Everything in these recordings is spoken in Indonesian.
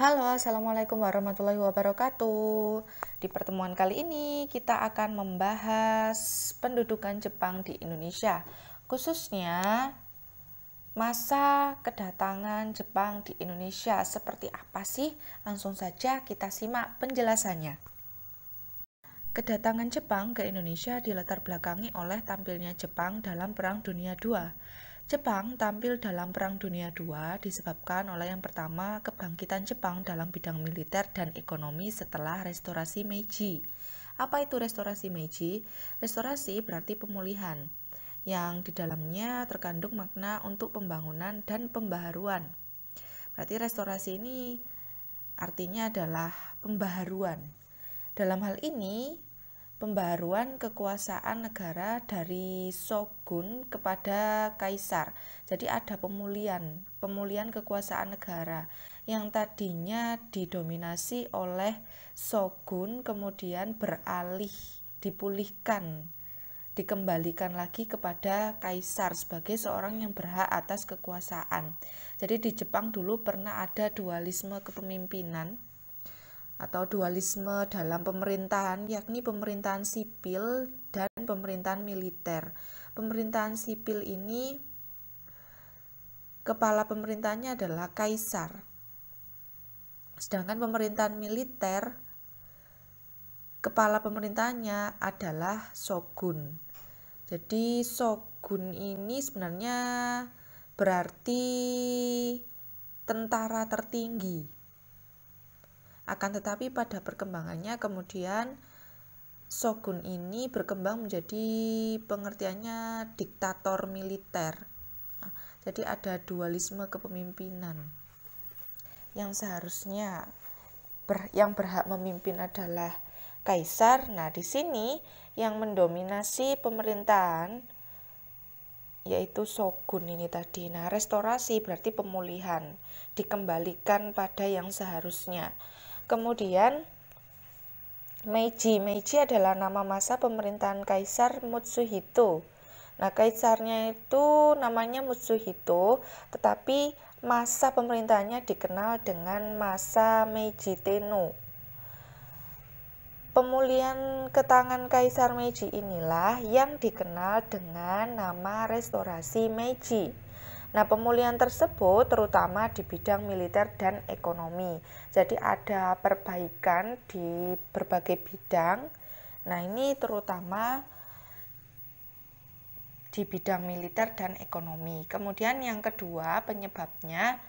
Halo, Assalamualaikum warahmatullahi wabarakatuh. Di pertemuan kali ini kita akan membahas pendudukan Jepang di Indonesia, khususnya masa kedatangan Jepang di Indonesia. Seperti apa sih? Langsung saja kita simak penjelasannya. Kedatangan Jepang ke Indonesia dilatar belakangi oleh tampilnya Jepang dalam Perang Dunia II. Jepang tampil dalam Perang Dunia II disebabkan oleh yang pertama, kebangkitan Jepang dalam bidang militer dan ekonomi setelah restorasi Meiji. Apa itu restorasi Meiji? Restorasi berarti pemulihan, yang di dalamnya terkandung makna untuk pembangunan dan pembaharuan. Berarti restorasi ini artinya adalah pembaharuan. Dalam hal ini, pembaharuan kekuasaan negara dari shogun kepada kaisar. Jadi ada pemulihan kekuasaan negara yang tadinya didominasi oleh shogun kemudian beralih, dikembalikan lagi kepada kaisar sebagai seorang yang berhak atas kekuasaan. Jadi di Jepang dulu pernah ada dualisme kepemimpinan atau dualisme dalam pemerintahan, yakni pemerintahan sipil dan pemerintahan militer. Pemerintahan sipil ini kepala pemerintahnya adalah kaisar. Sedangkan pemerintahan militer kepala pemerintahnya adalah shogun. Jadi shogun ini sebenarnya berarti tentara tertinggi. Akan tetapi pada perkembangannya kemudian shogun ini berkembang menjadi pengertiannya diktator militer. Jadi ada dualisme kepemimpinan. Yang seharusnya yang berhak memimpin adalah kaisar. Nah, di sini yang mendominasi pemerintahan yaitu shogun ini tadi. Nah, restorasi berarti pemulihan, dikembalikan pada yang seharusnya. Kemudian Meiji adalah nama masa pemerintahan Kaisar Mutsuhito. Nah, kaisarnya itu namanya Mutsuhito, tetapi masa pemerintahannya dikenal dengan masa Meiji Tenno. Pemulihan ke tangan Kaisar Meiji inilah yang dikenal dengan nama restorasi Meiji. Nah, pemulihan tersebut terutama di bidang militer dan ekonomi. Jadi ada perbaikan di berbagai bidang. Nah, ini terutama di bidang militer dan ekonomi. Kemudian yang kedua penyebabnya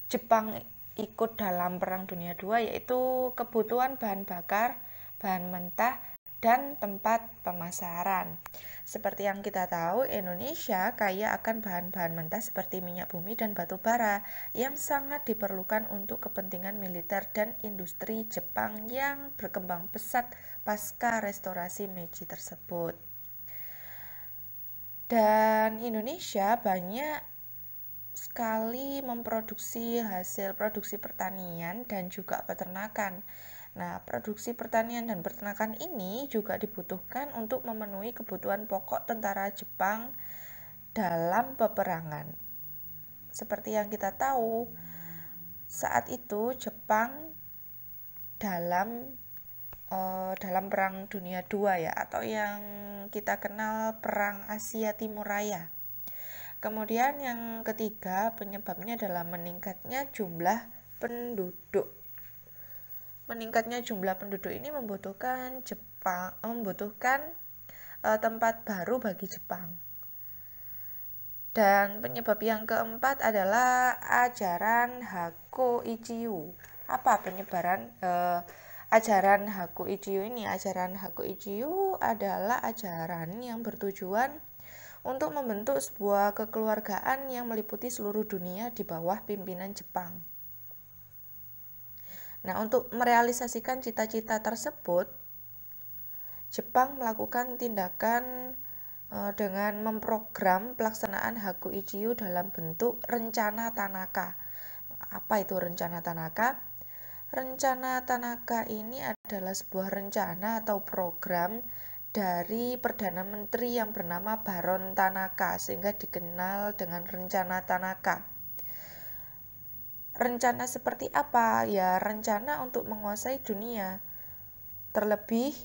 Jepang ikut dalam Perang Dunia II yaitu kebutuhan bahan bakar, bahan mentah, dan tempat pemasaran. Seperti yang kita tahu, Indonesia kaya akan bahan-bahan mentah seperti minyak bumi dan batu bara yang sangat diperlukan untuk kepentingan militer dan industri Jepang yang berkembang pesat pasca restorasi Meiji tersebut. Dan Indonesia banyak sekali memproduksi hasil produksi pertanian dan juga peternakan. Nah, produksi pertanian dan peternakan ini juga dibutuhkan untuk memenuhi kebutuhan pokok tentara Jepang dalam peperangan. Seperti yang kita tahu, saat itu Jepang dalam Perang Dunia II ya, atau yang kita kenal Perang Asia Timur Raya. Kemudian yang ketiga penyebabnya adalah meningkatnya jumlah penduduk. Meningkatnya jumlah penduduk ini membutuhkan tempat baru bagi Jepang. Dan penyebab yang keempat adalah ajaran Haku Ichiyo. Apa penyebaran ajaran Haku Ichiyo ini? Ajaran Haku Ichiyo adalah ajaran yang bertujuan untuk membentuk sebuah kekeluargaan yang meliputi seluruh dunia di bawah pimpinan Jepang. Nah, untuk merealisasikan cita-cita tersebut, Jepang melakukan tindakan dengan memprogram pelaksanaan Haku Ichiyo dalam bentuk Rencana Tanaka. Apa itu Rencana Tanaka? Rencana Tanaka ini adalah sebuah rencana atau program dari Perdana Menteri yang bernama Baron Tanaka, sehingga dikenal dengan Rencana Tanaka. Rencana seperti apa? Ya, rencana untuk menguasai dunia. Terlebih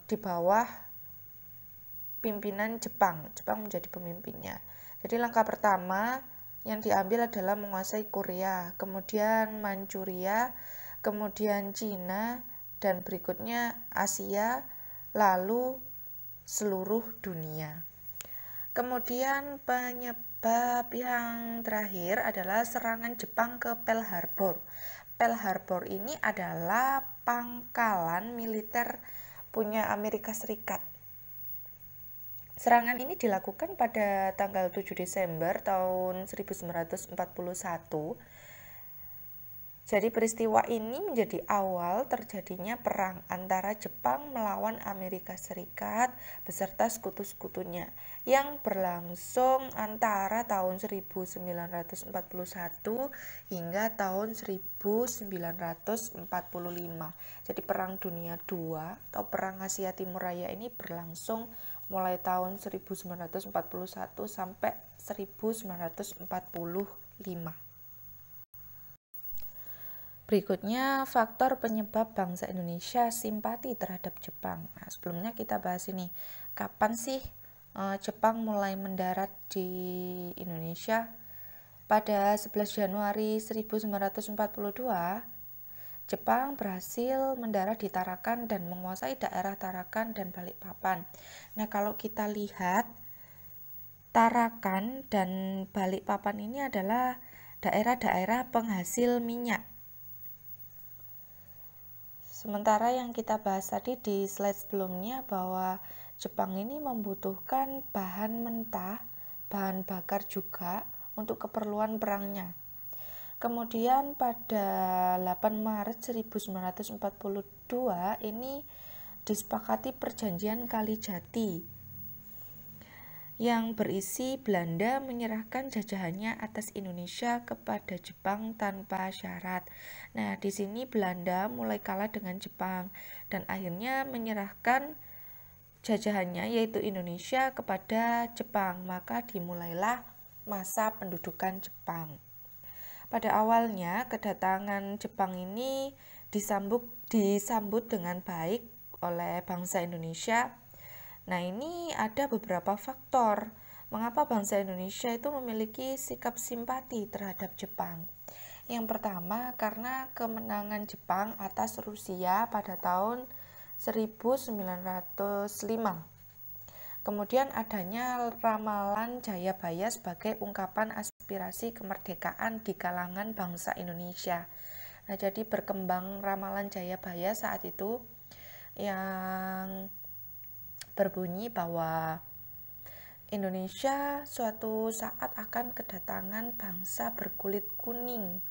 di bawah pimpinan Jepang. Jepang menjadi pemimpinnya. Jadi langkah pertama yang diambil adalah menguasai Korea, kemudian Manchuria, kemudian Cina, dan berikutnya Asia, lalu seluruh dunia. Kemudian penyebab yang terakhir adalah serangan Jepang ke Pearl Harbor. Pearl Harbor ini adalah pangkalan militer punya Amerika Serikat. Serangan ini dilakukan pada tanggal 7 Desember tahun 1941. Jadi peristiwa ini menjadi awal terjadinya perang antara Jepang melawan Amerika Serikat beserta sekutu-sekutunya yang berlangsung antara tahun 1941 hingga tahun 1945. Jadi Perang Dunia II atau Perang Asia Timur Raya ini berlangsung mulai tahun 1941 sampai 1945. Berikutnya, faktor penyebab bangsa Indonesia simpati terhadap Jepang. Nah, sebelumnya kita bahas ini, kapan sih Jepang mulai mendarat di Indonesia? Pada 11 Januari 1942, Jepang berhasil mendarat di Tarakan dan menguasai daerah Tarakan dan Balikpapan. Nah, kalau kita lihat, Tarakan dan Balikpapan ini adalah daerah-daerah penghasil minyak. Sementara yang kita bahas tadi di slide sebelumnya bahwa Jepang ini membutuhkan bahan mentah, bahan bakar juga untuk keperluan perangnya. Kemudian pada 8 Maret 1942 ini disepakati perjanjian Kalijati yang berisi Belanda menyerahkan jajahannya atas Indonesia kepada Jepang tanpa syarat. Nah, di sini Belanda mulai kalah dengan Jepang dan akhirnya menyerahkan jajahannya yaitu Indonesia kepada Jepang. Maka dimulailah masa pendudukan Jepang. Pada awalnya kedatangan Jepang ini disambut dengan baik oleh bangsa Indonesia. Nah, ini ada beberapa faktor mengapa bangsa Indonesia itu memiliki sikap simpati terhadap Jepang. Yang pertama, karena kemenangan Jepang atas Rusia pada tahun 1905. Kemudian adanya ramalan Jayabaya sebagai ungkapan aspirasi kemerdekaan di kalangan bangsa Indonesia. Nah, jadi berkembang ramalan Jayabaya saat itu yang berbunyi bahwa Indonesia suatu saat akan kedatangan bangsa berkulit kuning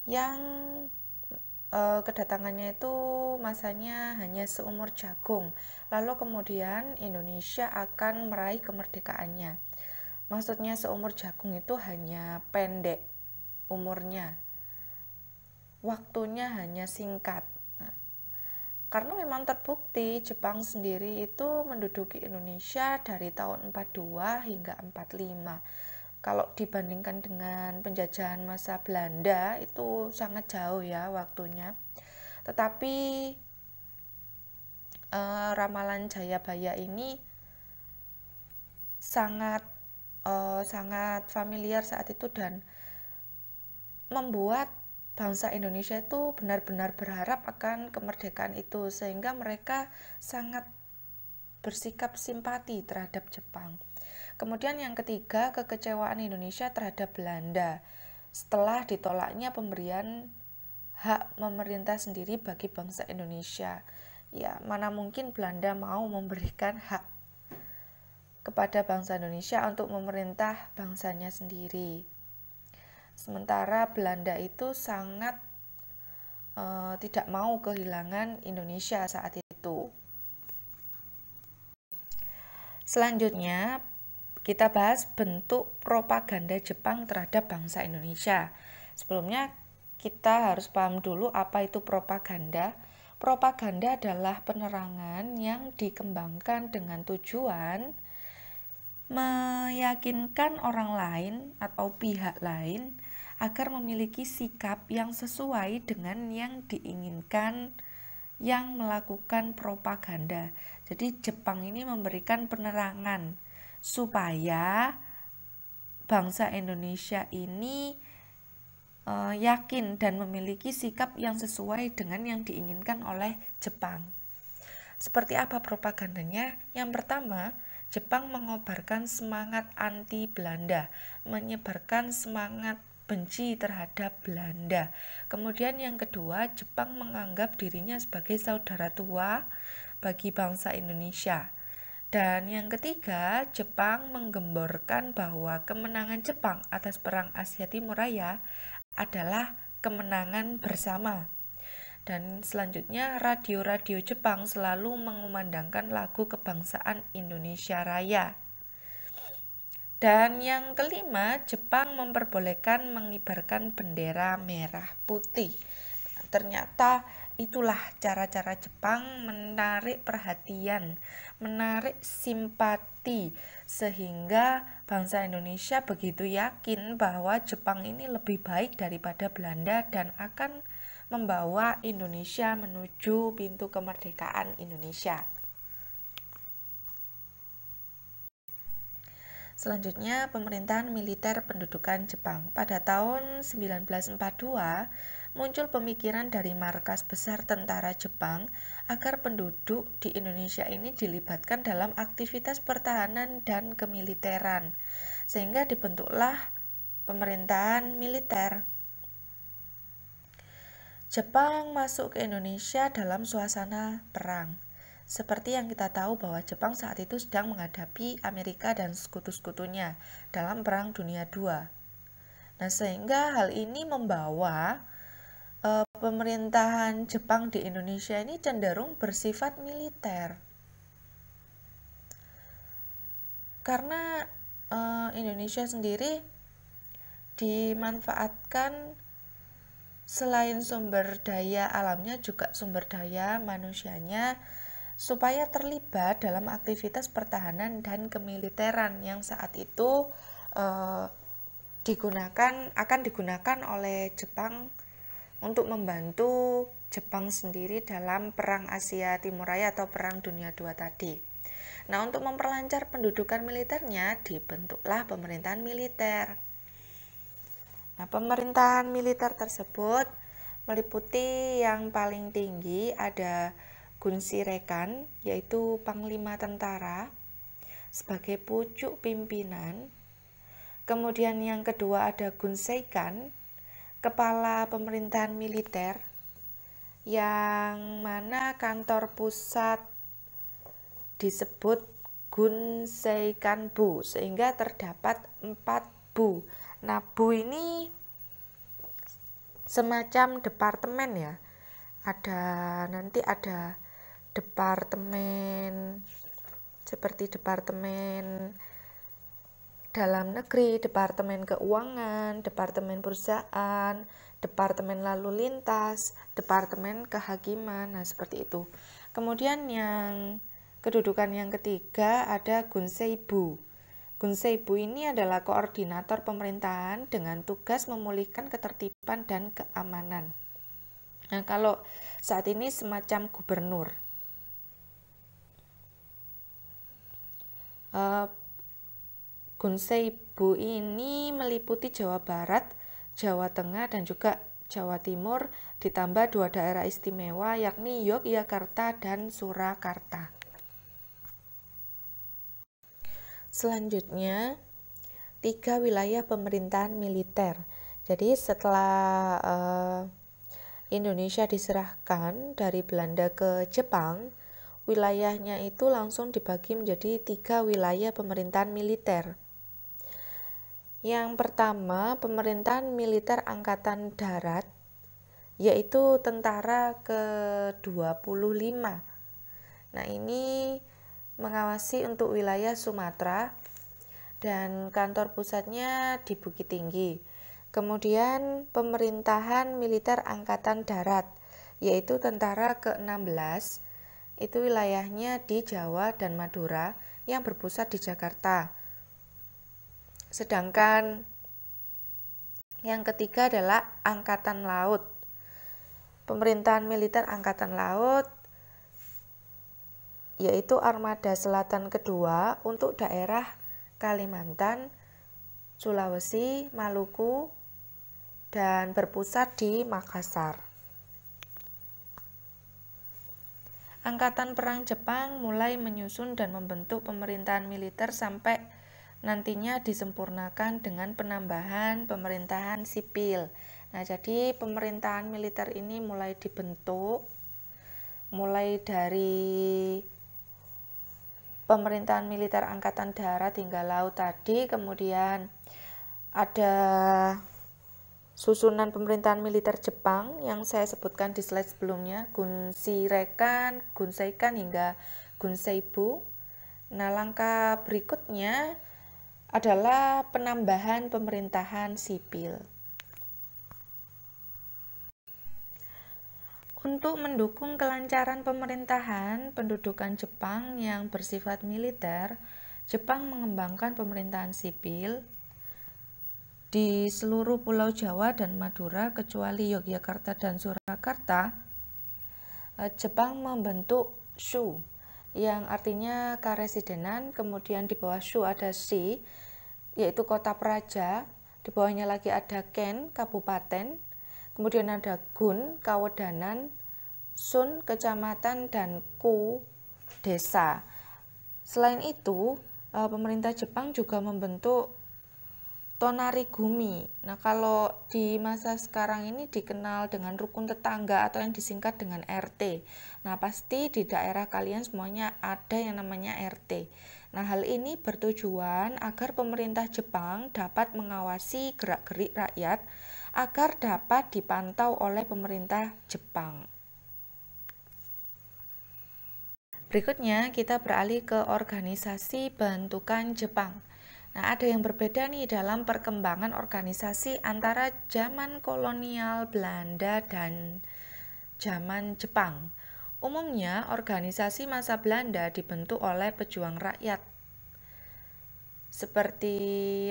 yang kedatangannya itu masanya hanya seumur jagung. Lalu kemudian Indonesia akan meraih kemerdekaannya. Maksudnya seumur jagung itu hanya pendek umurnya, waktunya hanya singkat. Karena memang terbukti Jepang sendiri itu menduduki Indonesia dari tahun 42 hingga 45. Kalau dibandingkan dengan penjajahan masa Belanda itu sangat jauh ya waktunya. Tetapi ramalan Jayabaya ini sangat familiar saat itu dan membuat bangsa Indonesia itu benar-benar berharap akan kemerdekaan itu sehingga mereka sangat bersikap simpati terhadap Jepang. Kemudian yang ketiga, kekecewaan Indonesia terhadap Belanda setelah ditolaknya pemberian hak memerintah sendiri bagi bangsa Indonesia. Ya, mana mungkin Belanda mau memberikan hak kepada bangsa Indonesia untuk memerintah bangsanya sendiri. Sementara Belanda itu sangat tidak mau kehilangan Indonesia saat itu. Selanjutnya, kita bahas bentuk propaganda Jepang terhadap bangsa Indonesia. Sebelumnya, kita harus paham dulu apa itu propaganda. Propaganda adalah penerangan yang dikembangkan dengan tujuan meyakinkan orang lain atau pihak lain agar memiliki sikap yang sesuai dengan yang diinginkan yang melakukan propaganda. Jadi Jepang ini memberikan penerangan supaya bangsa Indonesia ini yakin dan memiliki sikap yang sesuai dengan yang diinginkan oleh Jepang. Seperti apa propagandanya? Yang pertama, Jepang mengobarkan semangat anti Belanda, menyebarkan semangat benci terhadap Belanda. Kemudian yang kedua, Jepang menganggap dirinya sebagai saudara tua bagi bangsa Indonesia. Dan yang ketiga, Jepang menggemborkan bahwa kemenangan Jepang atas Perang Asia Timur Raya adalah kemenangan bersama. Dan selanjutnya, radio-radio Jepang selalu mengumandangkan lagu kebangsaan Indonesia Raya. Dan yang kelima, Jepang memperbolehkan mengibarkan bendera merah putih. Ternyata itulah cara-cara Jepang menarik perhatian, menarik simpati, sehingga bangsa Indonesia begitu yakin bahwa Jepang ini lebih baik daripada Belanda dan akan membawa Indonesia menuju pintu kemerdekaan Indonesia. Selanjutnya, pemerintahan militer pendudukan Jepang. Pada tahun 1942, muncul pemikiran dari markas besar tentara Jepang agar penduduk di Indonesia ini dilibatkan dalam aktivitas pertahanan dan kemiliteran, sehingga dibentuklah pemerintahan militer. Jepang masuk ke Indonesia dalam suasana perang. Seperti yang kita tahu bahwa Jepang saat itu sedang menghadapi Amerika dan sekutu-sekutunya dalam Perang Dunia II. Nah, sehingga hal ini membawa pemerintahan Jepang di Indonesia ini cenderung bersifat militer. Karena Indonesia sendiri dimanfaatkan selain sumber daya alamnya juga sumber daya manusianya supaya terlibat dalam aktivitas pertahanan dan kemiliteran yang saat itu akan digunakan oleh Jepang untuk membantu Jepang sendiri dalam Perang Asia Timur Raya atau Perang Dunia II tadi. Nah, untuk memperlancar pendudukan militernya dibentuklah pemerintahan militer. Nah, pemerintahan militer tersebut meliputi yang paling tinggi ada Gunsirekan, yaitu Panglima Tentara sebagai pucuk pimpinan. Kemudian yang kedua ada Gunseikan, Kepala Pemerintahan Militer, yang mana kantor pusat disebut Gunseikanbu, sehingga terdapat 4 bu. Nah, bu ini semacam departemen ya. Nanti ada departemen seperti departemen dalam negeri, departemen keuangan, departemen perusahaan, departemen lalu lintas, departemen kehakiman. Nah, seperti itu. Kemudian yang kedudukan yang ketiga ada Gunseibu. Gunseibu ini adalah koordinator pemerintahan dengan tugas memulihkan ketertiban dan keamanan. Nah, kalau saat ini semacam gubernur. Gunseibu ini meliputi Jawa Barat, Jawa Tengah, dan juga Jawa Timur, ditambah 2 daerah istimewa yakni Yogyakarta dan Surakarta. Selanjutnya, 3 wilayah pemerintahan militer. Jadi setelah Indonesia diserahkan dari Belanda ke Jepang, wilayahnya itu langsung dibagi menjadi 3 wilayah pemerintahan militer. Yang pertama, pemerintahan militer Angkatan Darat, yaitu tentara ke-25. Nah, ini mengawasi untuk wilayah Sumatera dan kantor pusatnya di Bukit Tinggi. Kemudian pemerintahan militer Angkatan Darat, yaitu tentara ke-16, itu wilayahnya di Jawa dan Madura yang berpusat di Jakarta. Sedangkan yang ketiga adalah Angkatan Laut. Pemerintahan militer Angkatan Laut yaitu Armada Selatan kedua untuk daerah Kalimantan, Sulawesi, Maluku, dan berpusat di Makassar. Angkatan Perang Jepang mulai menyusun dan membentuk pemerintahan militer sampai nantinya disempurnakan dengan penambahan pemerintahan sipil. Nah, jadi pemerintahan militer ini mulai dibentuk mulai dari pemerintahan militer angkatan darat hingga laut tadi, kemudian ada susunan pemerintahan militer Jepang yang saya sebutkan di slide sebelumnya, Gunseikan hingga Gunseibu. Nah, langkah berikutnya adalah penambahan pemerintahan sipil. Untuk mendukung kelancaran pemerintahan pendudukan Jepang yang bersifat militer, Jepang mengembangkan pemerintahan sipil di seluruh Pulau Jawa dan Madura kecuali Yogyakarta dan Surakarta. Jepang membentuk shu yang artinya karesidenan, kemudian di bawah shu ada shi yaitu kota praja, di bawahnya lagi ada ken kabupaten, kemudian ada gun kawedanan, sun kecamatan, dan ku desa. Selain itu, pemerintah Jepang juga membentuk tonarigumi. Nah, kalau di masa sekarang ini dikenal dengan rukun tetangga atau yang disingkat dengan RT. Nah, pasti di daerah kalian semuanya ada yang namanya RT. Nah, hal ini bertujuan agar pemerintah Jepang dapat mengawasi gerak-gerik rakyat agar dapat dipantau oleh pemerintah Jepang. Berikutnya kita beralih ke organisasi bentukan Jepang. Nah, ada yang berbeda nih dalam perkembangan organisasi antara zaman kolonial Belanda dan zaman Jepang. Umumnya, organisasi masa Belanda dibentuk oleh pejuang rakyat. Seperti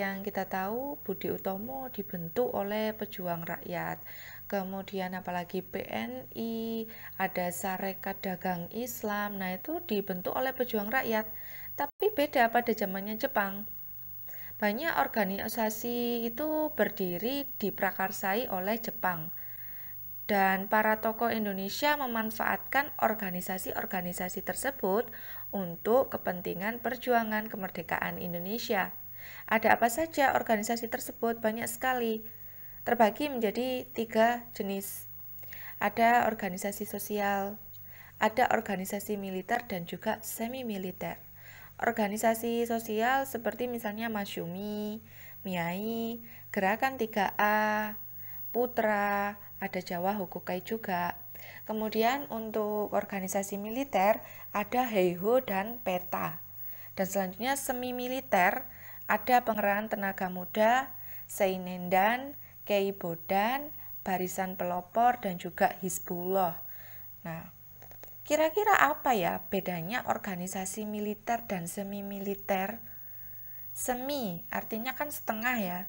yang kita tahu, Budi Utomo dibentuk oleh pejuang rakyat. Kemudian apalagi PNI, ada Sarekat Dagang Islam. Nah, itu dibentuk oleh pejuang rakyat. Tapi beda pada zamannya Jepang. Banyak organisasi itu berdiri diprakarsai oleh Jepang. Dan para tokoh Indonesia memanfaatkan organisasi-organisasi tersebut untuk kepentingan perjuangan kemerdekaan Indonesia. Ada apa saja organisasi tersebut? Banyak sekali. Terbagi menjadi 3 jenis. Ada organisasi sosial, ada organisasi militer, dan juga semi-militer. Organisasi sosial seperti misalnya Masyumi, MIAI, Gerakan 3A, Putra, ada Jawa Hokukai juga. Kemudian untuk organisasi militer ada Heiho dan Peta. Dan selanjutnya semi militer ada Pengerahan Tenaga Muda, Seinendan, Keibodan, Barisan Pelopor, dan juga Hizbullah. Nah, kira-kira apa ya bedanya organisasi militer dan semi militer? Semi artinya kan setengah ya,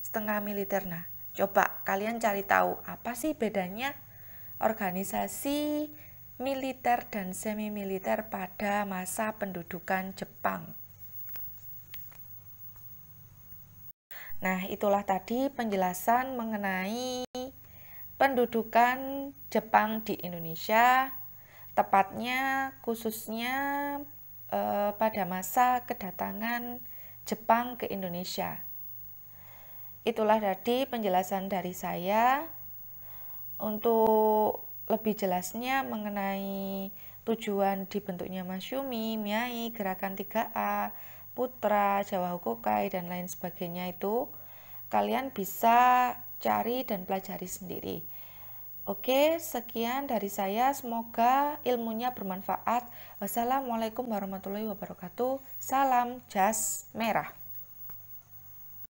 setengah militer. Nah, coba kalian cari tahu apa sih bedanya organisasi militer dan semi militer pada masa pendudukan Jepang. Nah, itulah tadi penjelasan mengenai pendudukan Jepang di Indonesia, tepatnya khususnya pada masa kedatangan Jepang ke Indonesia. Itulah tadi penjelasan dari saya. Untuk lebih jelasnya mengenai tujuan dibentuknya Masyumi, MIAI, Gerakan 3A, Putra, Jawa Hokukai, dan lain sebagainya itu kalian bisa cari dan pelajari sendiri. Oke, sekian dari saya. Semoga ilmunya bermanfaat. Wassalamualaikum warahmatullahi wabarakatuh. Salam jas merah.